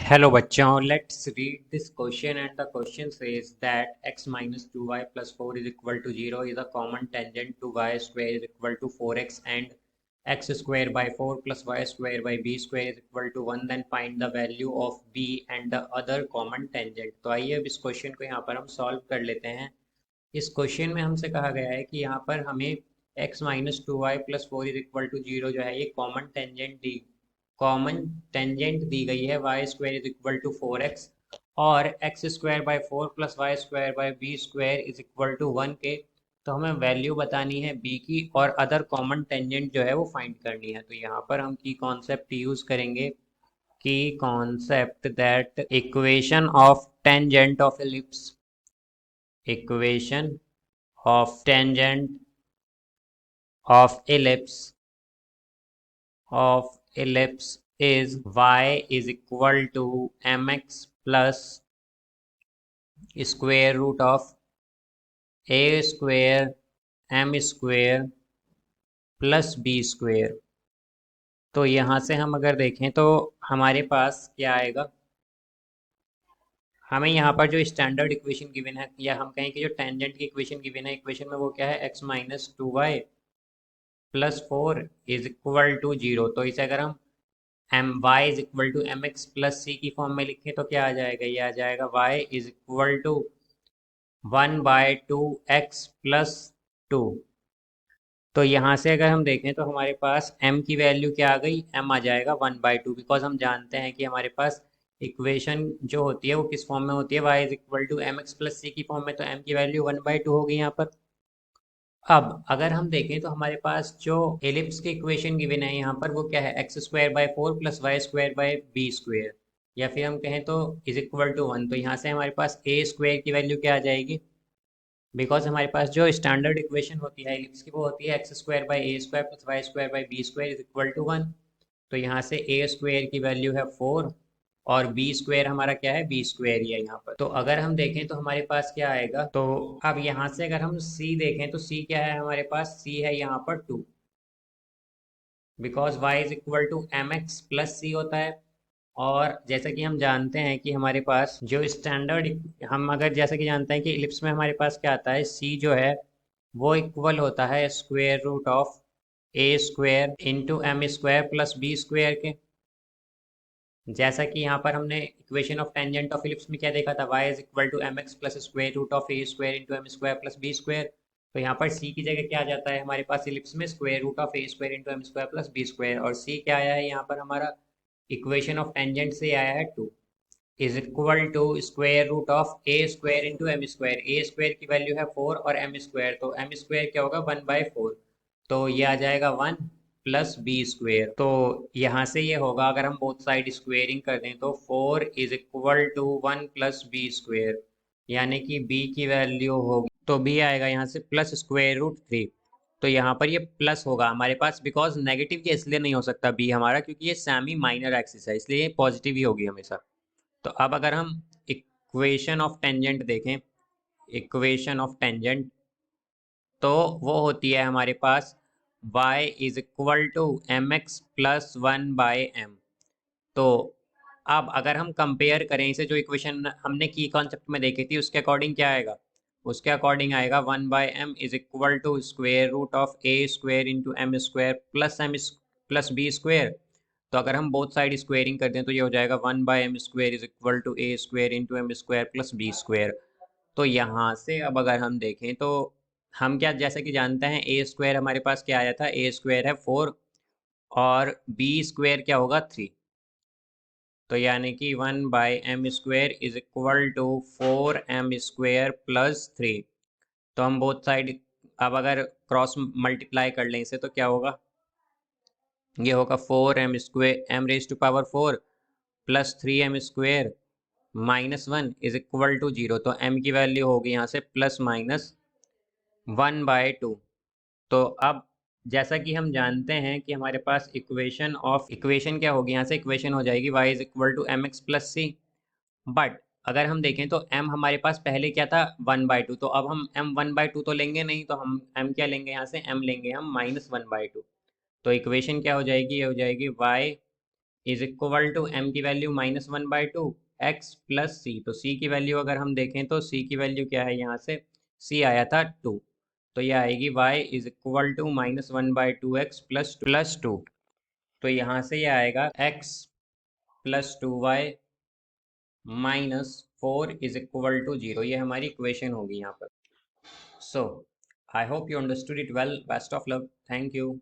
Hello बच्चों, let's read this question and the question says that x minus 2y plus 4 is equal to 0 is a common tangent to y square is equal to 4x and x square by 4 plus y square by b square is equal to 1 then find the value of b and the other common tangent। तो आइए अब इस question को यहाँ पर हम solve कर लेते हैं। इस क्वेश्चन में हमसे कहा गया है कि यहाँ पर हमें x minus 2y plus 4 is equal to 0 जो है ये कॉमन टेंजेंट दी गई है y square is equal to 4x और x square by 4 plus y square by b square is equal to 1 के। तो हमें वैल्यू बतानी है b की और अदर कॉमन टेंजेंट जो है वो फाइंड करनी है। तो यहाँ पर हम की कॉन्सेप्ट यूज करेंगे की concept that equation of tangent of ellipse is y is equal to mx plus square root of a square m square plus b square. तो यहाँ से हम अगर देखें तो हमारे पास क्या आएगा, हमें यहाँ पर जो स्टैंडर्ड इक्वेशन गिवन है या हम कहें कि जो टेंजेंट की इक्वेशन गिवन है, इक्वेशन में वो क्या है x minus 2y plus 4 is equal to 0। तो इसे अगर हम m y is equal to m x plus c की फॉर्म में लिखें तो क्या आ जाएगा, ये आ जाएगा y is equal to 1/2x plus 2। तो यहाँ से अगर हम देखें तो हमारे पास m की वैल्यू क्या आ गई, m आ जाएगा 1/2 बिकॉज हम जानते हैं कि हमारे पास इक्वेशन जो होती है वो किस फॉर्म में होती है, y is equal to m x plus c की फॉर्म में। तो m की वैल्यू 1/2 होगी यहाँ पर। अब अगर हम देखें तो हमारे पास जो एलिप्स की इक्वेशन गिवन है यहाँ पर वो क्या है, x square by 4 plus y square by b square, या फिर हम कहें तो इज इक्वल टू 1। तो यहाँ से हमारे पास ए स्क्वायर की वैल्यू क्या आ जाएगी, बिकॉज हमारे पास जो स्टैंडर्ड इक्वेशन होती है एलिप्स की वो होती है x square by a square plus y square by b square is equal to 1। तो यहाँ से ए स्क्वायर की वैल्यू है 4 और बी स्क्वायर हमारा क्या है, बी स्क्वायर ही है यहाँ पर। तो अगर हम देखें तो हमारे पास क्या आएगा, तो अब यहाँ से अगर हम सी देखें तो सी क्या है हमारे पास, सी है यहाँ पर 2 because y is equal to m x plus c होता है। और जैसा कि हम जानते हैं कि हमारे पास जो स्टैंडर्ड हम अगर जैसा कि जानते हैं कि इलिप्स में हमारे पास क्या आता है, सी जो है वो इक्वल होता है square root of a square into m square plus b square के। जैसा कि यहाँ पर हमने equation of tangent of ellipse में क्या देखा था, y is equal to m x plus square root of a square into m square plus b square. तो यहाँ पर c की जगह क्या आ जाता है हमारे पास इलिप्स में, square root of a square into m square plus b square. और c क्या आया है यहाँ पर हमारा, इक्वेशन ऑफ टेंजेंट से आया है 2 is equal to square root of a square into m square. A square की वैल्यू है 4 और एम स्क्वायर, तो एम स्क्वायर क्या होगा 1/4। तो ये आ जाएगा 1 प्लस बी स्क्वेयर। तो यहाँ से ये होगा अगर हम बोथ साइड स्क्वेयरिंग कर दें तो 4 is equal to 1 plus b square, यानी कि b की वैल्यू होगी तो b आएगा यहाँ से प्लस स्क्वायर रूट 3। तो यहाँ पर ये प्लस होगा हमारे पास, बिकॉज नेगेटिव के इसलिए नहीं हो सकता b हमारा क्योंकि ये सेमी माइनर एक्सिस है, इसलिए ये पॉजिटिव ही होगी हमेशा। तो अब अगर हम इक्वेशन ऑफ टेंजेंट देखें, इक्वेशन ऑफ टेंजेंट तो वो होती है हमारे पास y is equal to m x plus 1/m। तो अब अगर हम कंपेयर करें इसे, जो इक्वेशन हमने की कॉन्सेप्ट में देखी थी उसके अकॉर्डिंग क्या आएगा, उसके अकॉर्डिंग आएगा 1/m is equal to square root of a square into m square plus b square. तो अगर हम बोथ साइड स्क्वेयरिंग कर दें तो ये हो जाएगा 1/m square is equal to a square into m square plus b square. तो यहाँ से अब अगर हम देखें तो हम क्या जैसे कि जानते हैं ए स्क्वायर हमारे पास क्या आया था, ए स्क्वायर है 4 और बी स्क्वायर क्या होगा 3। तो यानी कि 1/m square is equal to 4m square plus 3। तो हम बोथ साइड अब अगर क्रॉस मल्टीप्लाई कर लें इसे तो क्या होगा, ये होगा 4m square m raise to power 4 plus 3m square -1 is equal to 0। तो m की वैल्यू होगी यहाँ से प्लस माइनस 1/2। तो अब जैसा कि हम जानते हैं कि हमारे पास इक्वेशन क्या होगी, यहाँ से इक्वेशन हो जाएगी y is equal to m x plus c. But अगर हम देखें तो m हमारे पास पहले क्या था 1/2, तो अब हम m 1/2 तो लेंगे नहीं, तो हम m क्या लेंगे यहाँ से, m लेंगे हम -1/2। तो इक्वेशन क्या हो जाएगी, ये हो जाएगी y is equal to m की वैल्यू -1/2 x प्लस सी। तो c की वैल्यू अगर हम देखें तो c की वैल्यू क्या है, यहाँ से c आया था 2, तो यह आएगी y is equal to -1/2 x plus 2। तो यहाँ से यह आएगा x plus 2y -4 is equal to 0। ये हमारी इक्वेशन होगी यहाँ पर। So I hope you understood it well. Best of luck. Thank you.